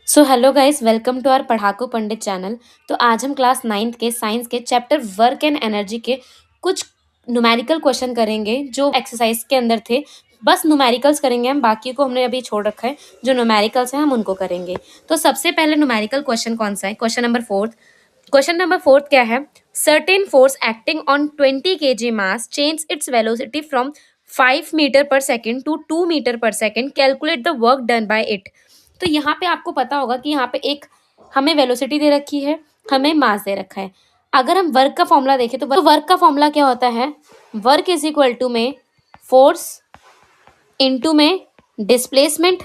So hello guys, welcome to our Padhaku Pandit channel. तो आज हम क्लास 9th के साइंस के चैप्टर वर्क एंड एनर्जी के कुछ न्यूमेरिकल क्वेश्चन करेंगे जो एक्सरसाइज के अंदर थे। बस न्यूमेरिकल्स करेंगे हम, बाकी को हमने अभी छोड़ रखा है। जो न्यूमेरिकल्स हैं हम उनको करेंगे। तो सबसे पहले न्यूमेरिकल क्वेश्चन कौन सा है? Question number 4। क्वेश्चन नंबर 4 क्या है? Certain force acting on 20 kg mass change its velocity from 5 metre per second to 2 metre per second. Calculate the work done by it. तो यहाँ पे आपको पता होगा कि यहाँ पे एक हमें वेलोसिटी दे रखी है, हमें मास दे रखा है। अगर हम वर्क का फॉर्मूला देखें तो वर्क का फॉर्मूला क्या होता है? वर्क इज इक्वल टू में फोर्स इनटू में डिस्प्लेसमेंट,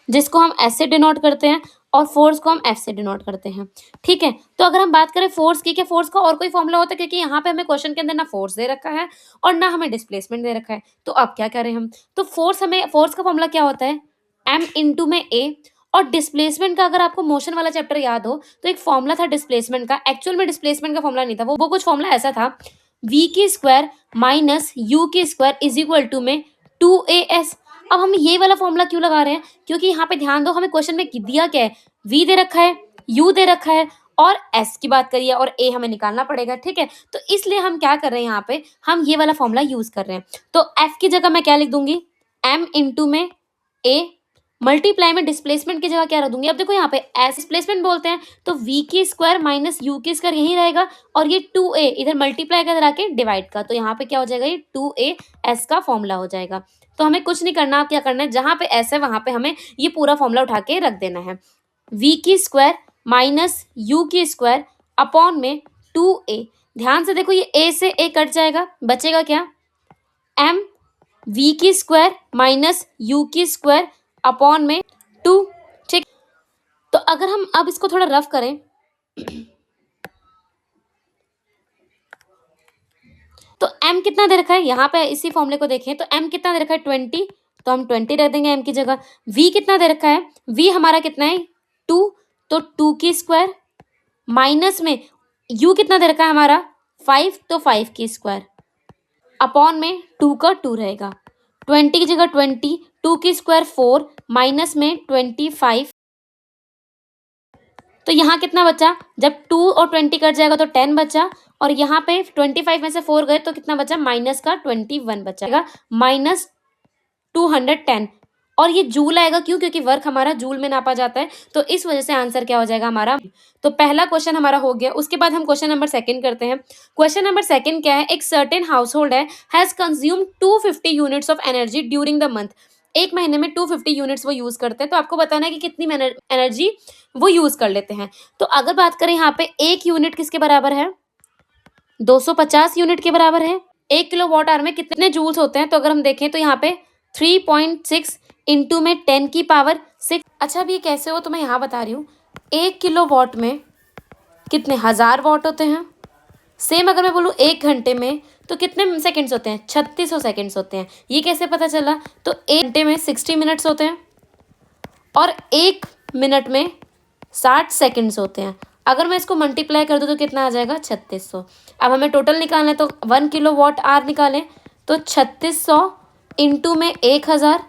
जिसको हम एस से डिनोट करते हैं, और फोर्स को हम एफ से डिनोट करते हैं। ठीक है, तो अगर हम बात करें फोर्स की, क्या फोर्स का और कोई फॉर्मूला होता है? क्योंकि यहाँ पे हमें क्वेश्चन के अंदर ना फोर्स दे रखा है और ना हमें डिस्प्लेसमेंट दे रखा है। तो अब क्या करें हम? तो फोर्स का फॉर्मूला क्या होता है? एम इंटू में ए। और डिस्प्लेसमेंट का, अगर आपको मोशन वाला चैप्टर याद हो तो एक फॉर्मूला था डिस्प्लेसमेंट का। एक्चुअल में डिस्प्लेसमेंट का फॉर्मूला नहीं था, वो कुछ फॉर्मूला ऐसा था, वी की स्क्वायर माइनस यू की स्क्वायर इज इक्वल टू में 2as। अब हम ये वाला फॉर्मूला क्यों लगा रहे हैं? क्योंकि यहाँ पे ध्यान दो, हमें क्वेश्चन में दिया क्या है? v दे रखा है, u दे रखा है, और s की बात करिए, और a हमें निकालना पड़ेगा। ठीक है, तो इसलिए हम क्या कर रहे हैं? यहाँ पे हम ये वाला फॉर्मूला यूज कर रहे हैं। तो f की जगह मैं क्या लिख दूंगी? m इंटू में a मल्टीप्लाई में डिस्प्लेसमेंट की जगह क्या रख दूंगी? अब देखो यहाँ पे एस डिस्प्लेसमेंट बोलते हैं तो v की स्क्वायर माइनस यू की स्क्वायर यही रहेगा, और ये 2a इधर मल्टीप्लाई कर आके डिवाइड का, तो यहाँ पे क्या हो जाएगा? ये 2a s का फॉर्मूला हो जाएगा। तो हमें कुछ नहीं करना, आप क्या करना है, जहां पे s है वहां पे हमें ये पूरा फॉर्मूला उठा के रख देना है। v की स्क्वायर माइनस यू की स्क्वायर अपॉन में 2a। ध्यान से देखो, ये a से a कट जाएगा, बचेगा क्या? m v की स्क्वायर माइनस यू की स्क्वायर अपॉन में 2। ठीक, तो अगर हम अब इसको थोड़ा रफ करें तो m कितना दे रखा है? यहाँ पे इसी फॉर्मूले को देखें तो m कितना दे रखा है? 20, तो हम 20 रख देंगे m की जगह। v कितना दे रखा है? v हमारा कितना है? 2, तो 2 की स्क्वायर माइनस में u कितना दे रखा है हमारा? 5, तो 5 की स्क्वायर अपॉन में 2 का 2 रहेगा। 20 की जगह 20, 2 की स्क्वायर 4 माइनस में 25। तो यहाँ कितना बचा? जब 2 और 20 कट जाएगा तो 10 बचा, और यहाँ पे 25 में से 4 गए तो कितना बचा? माइनस का 21 बचेगा, माइनस 210। और ये जूल आएगा, क्यों? क्योंकि वर्क हमारा जूल में नापा जाता है, तो इस वजह से आंसर क्या हो जाएगा हमारा? तो पहला क्वेश्चन हमारा हो गया। उसके बाद हम क्वेश्चन नंबर 2 करते हैं। क्वेश्चन नंबर 2 क्या है? एक सर्टेन हाउस होल्ड है, has consume 250 units of energy during the month. एक महीने में 250 यूनिट्स वो यूज करते हैं। तो आपको बताना है कि कितनी एनर्जी वो यूज कर लेते हैं। तो अगर बात करें यहाँ पे, एक यूनिट किसके बराबर है? 250 यूनिट के बराबर है। 1 किलो वॉट आवर में कितने जूल्स होते हैं? तो अगर हम देखें तो यहाँ पे 3.6 इंटू में 10 की पावर 6। अच्छा, अब ये कैसे हो तो मैं यहाँ बता रही हूँ। 1 किलो वॉट में कितने हजार वॉट होते हैं? सेम अगर मैं बोलूँ 1 घंटे में तो कितने सेकंड्स होते हैं? 3600 सेकंड्स होते हैं। ये कैसे पता चला? तो 1 घंटे में 60 मिनट्स होते हैं, और 1 मिनट में 60 सेकंड्स होते हैं। अगर मैं इसको मल्टीप्लाई कर दूँ तो कितना आ जाएगा? 3600। अब हमें टोटल निकालना है, तो 1 किलो वॉट आवर निकालें तो 3600 इंटू में 1000,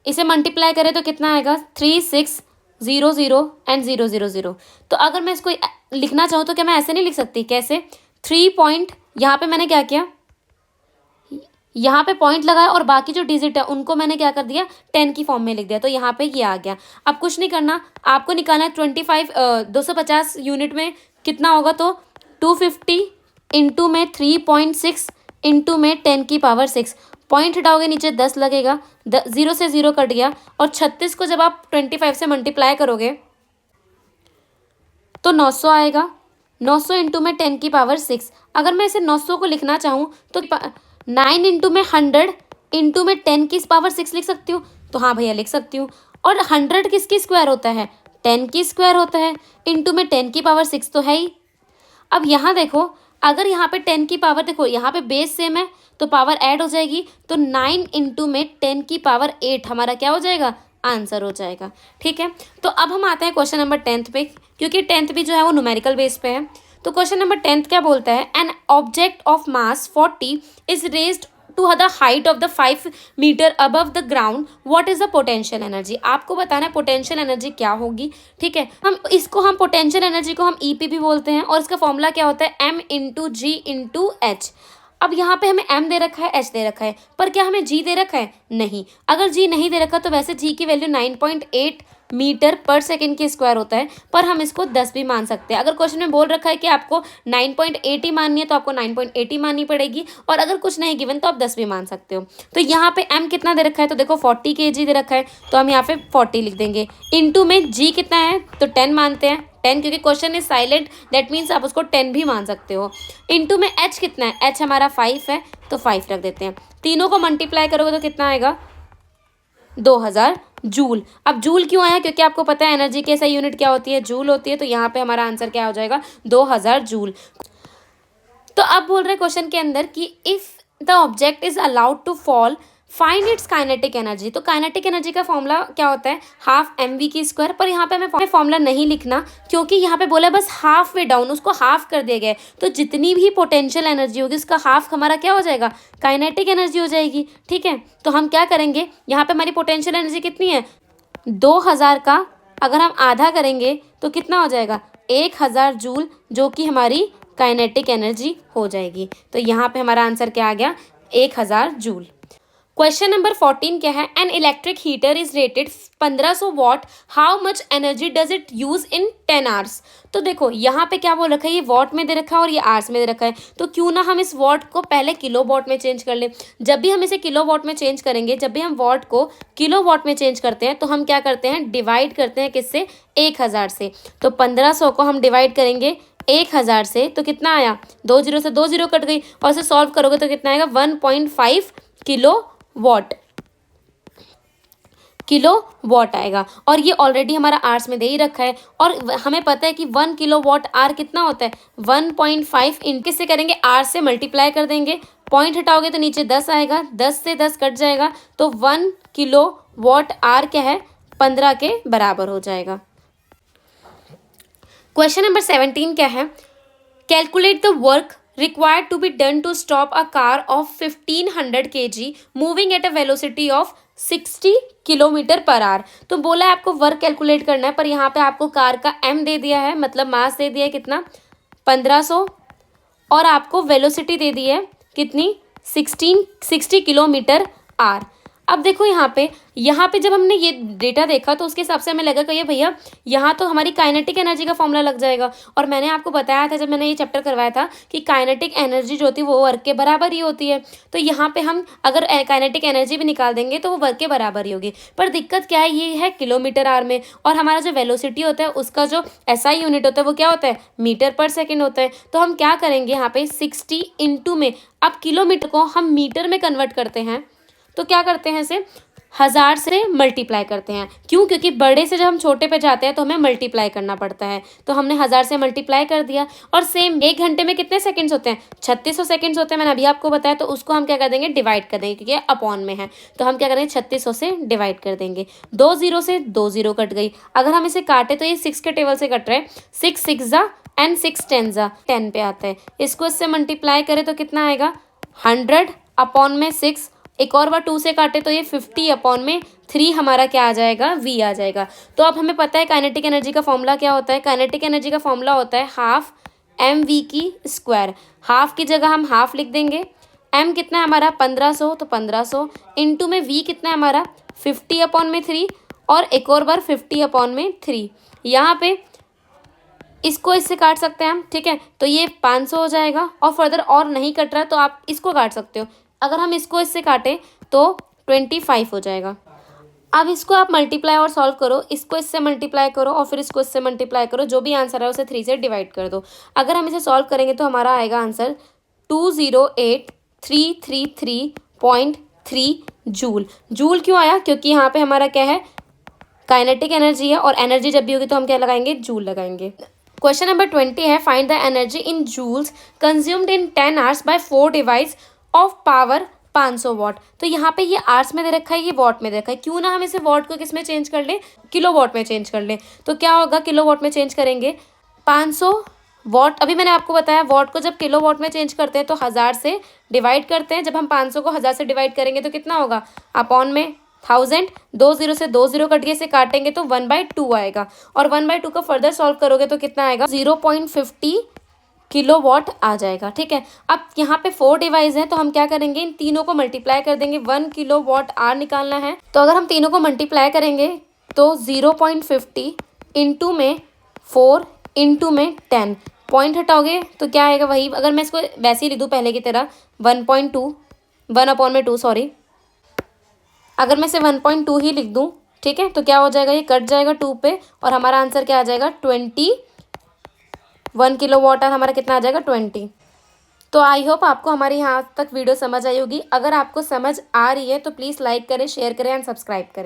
इसे मल्टीप्लाई करें तो कितना आएगा? 3600 एंड 000। तो अगर मैं इसको लिखना चाहूँ तो क्या मैं ऐसे नहीं लिख सकती? कैसे? 3 पॉइंट, यहाँ पे मैंने क्या किया, यहाँ पे पॉइंट लगाया और बाकी जो डिजिट है उनको मैंने क्या कर दिया? 10 की फॉर्म में लिख दिया, तो यहाँ पे ये आ गया। अब कुछ नहीं करना, आपको निकालना है 250 यूनिट में कितना होगा? तो 250 इंटू में 3.6 इंटू में 10 की पावर 6। पॉइंट हटाओगे नीचे 10 लगेगा, 0 से 0 कट गया, और 36 को जब आप 25 से मल्टीप्लाई करोगे तो 900 आएगा। 900 इंटू में 10 की पावर 6। अगर मैं इसे 900 को लिखना चाहूँ तो 9 इंटू में 100 इंटू में 10 की पावर 6 लिख सकती हूँ। तो हाँ भैया, लिख सकती हूँ। और 100 किसकी स्क्वायर होता है? 10 की स्क्वायर होता है, इंटू में 10 की पावर 6 तो है ही। अब यहाँ देखो, अगर यहाँ पे 10 की पावर, देखो यहाँ पे बेस सेम है तो पावर ऐड हो जाएगी, तो 9 इंटू में 10 की पावर 8 हमारा क्या हो जाएगा? आंसर हो जाएगा। ठीक है, तो अब हम आते हैं क्वेश्चन नंबर 10 पे, क्योंकि 10 भी जो है वो न्यूमेरिकल बेस पे है। तो क्वेश्चन नंबर 10 क्या बोलता है? An object of mass 40 is raised to the height of the 5 metre above the ground, what is the potential energy. आपको बताना है पोटेंशियल एनर्जी क्या होगी, ठीक है। हम पोटेंशियल एनर्जी को हम ईपी भी बोलते हैं, और इसका फॉर्मूला क्या होता है, एम इंटू जी इंटू एच। अब यहाँ पे हमें m दे रखा है, h दे रखा है, पर क्या हमें g दे रखा है, नहीं। अगर g नहीं दे रखा तो वैसे g की वैल्यू 9.8 मीटर पर सेकेंड के स्क्वायर होता है, पर हम इसको 10 भी मान सकते हैं। अगर क्वेश्चन में बोल रखा है कि आपको 9.8 ही माननी है तो आपको 9.8 ही माननी पड़ेगी, और अगर कुछ नहीं गिवन तो आप 10 भी मान सकते हो। तो यहाँ पे m कितना दे रखा है, तो देखो 40 kg दे रखा है, तो हम यहाँ पे 40 लिख देंगे। इंटू में g कितना है, तो 10 मानते हैं, 10, क्योंकि question is silent, that means आप उसको 10 भी मान सकते हो। इंटू में h कितना है, h हमारा 5 है, तो 5 रख देते हैं। तीनों को मल्टीप्लाई करोगे तो कितना आएगा, 2000 जूल। अब जूल क्यों आया, क्योंकि आपको पता है एनर्जी की ऐसा यूनिट क्या होती है, जूल होती है। तो यहाँ पे हमारा आंसर क्या हो जाएगा, 2000 जूल। तो अब बोल रहे क्वेश्चन के अंदर कि if the object is allowed to fall find its kinetic energy. तो काइनेटिक एनर्जी का फॉर्मूला क्या होता है, हाफ एम वी की स्क्वायर। पर यहाँ पे हमें फॉर्मूला नहीं लिखना, क्योंकि यहाँ पे बोला बस हाफ वे डाउन, उसको हाफ कर दिया गया है। तो जितनी भी पोटेंशियल एनर्जी होगी उसका हाफ हमारा क्या हो जाएगा, काइनेटिक एनर्जी हो जाएगी, ठीक है। तो हम क्या करेंगे, यहाँ पे हमारी पोटेंशियल एनर्जी कितनी है, 2000 का अगर हम आधा करेंगे तो कितना हो जाएगा, 1000 जूल, जो कि हमारी काइनेटिक एनर्जी हो जाएगी। तो यहाँ पे हमारा आंसर क्या आ गया, 1000 जूल। क्वेश्चन नंबर 14 क्या है, an electric heater is rated 1500 what, how much energy does it use in 10 hours. तो देखो यहाँ पे क्या बोल रखा है, ये वॉट में दे रखा है और ये आवर्स में दे रखा है। तो क्यों ना हम इस वॉट को पहले किलो वॉट में चेंज कर ले। जब भी हम इसे किलो वॉट में चेंज करेंगे, जब भी हम वॉट को किलो वॉट में चेंज करते हैं, तो हम क्या करते हैं, डिवाइड करते हैं किससे, 1000 से। तो 1500 को हम डिवाइड करेंगे 1000 से, तो कितना आया, 2 जीरो से 2 जीरो कट गई, और इसे सॉल्व करोगे तो कितना आएगा, 1.5 किलो वॉट आएगा। और ये ऑलरेडी हमारा आर्स में दे ही रखा है, और हमें पता है कि 1 किलो वॉट आर कितना होता है, 1.5 इंटू से करेंगे, आर से मल्टीप्लाई कर देंगे, पॉइंट हटाओगे तो नीचे 10 आएगा, 10 से 10 कट जाएगा, तो 1 किलो वॉट आर क्या है, 15 के बराबर हो जाएगा। क्वेश्चन नंबर 17 क्या है, calculate the work required to be done to stop a car of 1500 kg moving at a velocity of 60 kilometre per hour. तो बोला है आपको वर्क कैलकुलेट करना है, पर यहाँ पे आपको कार का m दे दिया है, मतलब मास दे दिया है कितना, 1500, और आपको वेलोसिटी दे दी है कितनी, 60 किलोमीटर आवर। अब देखो यहाँ पे जब हमने ये डेटा देखा तो उसके हिसाब से हमें लगा कि भैया यहाँ तो हमारी काइनेटिक एनर्जी का फॉर्मूला लग जाएगा। और मैंने आपको बताया था जब मैंने ये चैप्टर करवाया था कि काइनेटिक एनर्जी जो होती है वो वर्क के बराबर ही होती है। तो यहाँ पे हम अगर काइनेटिक एनर्जी भी निकाल देंगे तो वो वर्क के बराबर ही होगी। पर दिक्कत क्या है, ये है किलोमीटर आवर में, और हमारा जो वेलोसिटी होता है उसका जो SI यूनिट होता है वो क्या होता है, मीटर पर सेकेंड होता है। तो हम क्या करेंगे, यहाँ पे 60 इंटू में, अब किलोमीटर को हम मीटर में कन्वर्ट करते हैं, तो क्या करते हैं, इसे 1000 से मल्टीप्लाई करते हैं। क्यों, क्योंकि बड़े से जब हम छोटे पे जाते हैं तो हमें मल्टीप्लाई करना पड़ता है। तो हमने 1000 से मल्टीप्लाई कर दिया। और सेम 1 घंटे में कितने सेकंड्स होते हैं, 3600 सेकंड्स होते हैं, मैंने अभी आपको बताया। तो उसको हम क्या कर देंगे, डिवाइड कर देंगे, क्योंकि अपॉन में है। तो हम क्या करेंगे, 3600 से डिवाइड कर देंगे। 2 जीरो से 2 जीरो कट गई। अगर हम इसे काटे तो ये 6 के टेबल से कट रहे हैं, 6 6 जा एंड 6 10 जा 10 पे आता है। इसको इससे मल्टीप्लाई करें तो कितना आएगा, 100 अपॉन में 6, एक और बार 2 से काटे तो ये 50 अपॉन में 3 हमारा क्या आ जाएगा, V आ जाएगा। तो अब हमें पता है काइनेटिक एनर्जी का फॉर्मूला क्या होता है। काइनेटिक एनर्जी का फॉर्मूला होता है हाफ mv की स्क्वायर। हाफ की जगह हम हाफ लिख देंगे। m कितना है हमारा, 1500, तो 1500 इंटू में v कितना है हमारा, 50 अपॉन में 3, और एक और बार 50 अपॉन में 3। यहाँ पे इसको इससे काट सकते हैं हम, ठीक है। तो ये 500 हो जाएगा, और फर्दर और नहीं कट रहा तो आप इसको काट सकते हो। अगर हम इसको इससे काटें तो 25 हो जाएगा। अब इसको आप मल्टीप्लाई और सॉल्व करो, इसको इससे मल्टीप्लाई करो और फिर इसको इससे मल्टीप्लाई करो, जो भी आंसर है उसे 3 से डिवाइड कर दो। अगर हम इसे सॉल्व करेंगे तो हमारा आएगा आंसर 208,333.3 जूल। जूल क्यों आया, क्योंकि यहाँ पे हमारा क्या है, काइनेटिक एनर्जी है, और एनर्जी जब भी होगी तो हम क्या लगाएंगे, जूल लगाएंगे। क्वेश्चन नंबर 20 है, find the energy in joules consumed in 10 hours by 4 device of power 500 watt. तो यहाँ पे ये आवर्स में दे रखा है, ये वॉट में दे रखा है। क्यों ना हम इसे वॉट को किस में चेंज कर लें, किलो वॉट में चेंज कर लें। तो क्या होगा, किलो वॉट में चेंज करेंगे, 500 वॉट अभी मैंने आपको बताया, वॉट को जब किलो वॉट में चेंज करते हैं तो 1000 से डिवाइड करते हैं। जब हम 500 को 1000 से डिवाइड करेंगे तो कितना होगा, अपॉन में 1000, 20 से 20 कट गए, से काटेंगे तो 1/2 आएगा। और 1/2 का फर्दर सॉल्व करोगे तो कितना आएगा, 0.50 किलो वॉट आ जाएगा। ठीक है, अब यहाँ पे 4 डिवाइस हैं तो हम क्या करेंगे, इन तीनों को मल्टीप्लाई कर देंगे। 1 किलो वॉट आर निकालना है, तो अगर हम तीनों को मल्टीप्लाई करेंगे तो 0.50 इंटू में 4 इंटू में 10, पॉइंट हटाओगे तो क्या आएगा वही। अगर मैं इसको वैसे ही लिख दूँ पहले की तरह 1.2, 1/2 सॉरी, अगर मैं इसे 1.2 ही लिख दूँ, ठीक है, तो क्या हो जाएगा, ये कट जाएगा 2 पे और हमारा आंसर क्या आ जाएगा 21 किलो वाट। हमारा कितना आ जाएगा 20। तो आई होप आपको हमारी यहाँ तक वीडियो समझ आई होगी। अगर आपको समझ आ रही है तो प्लीज़ लाइक करें, शेयर करें एंड सब्सक्राइब करें।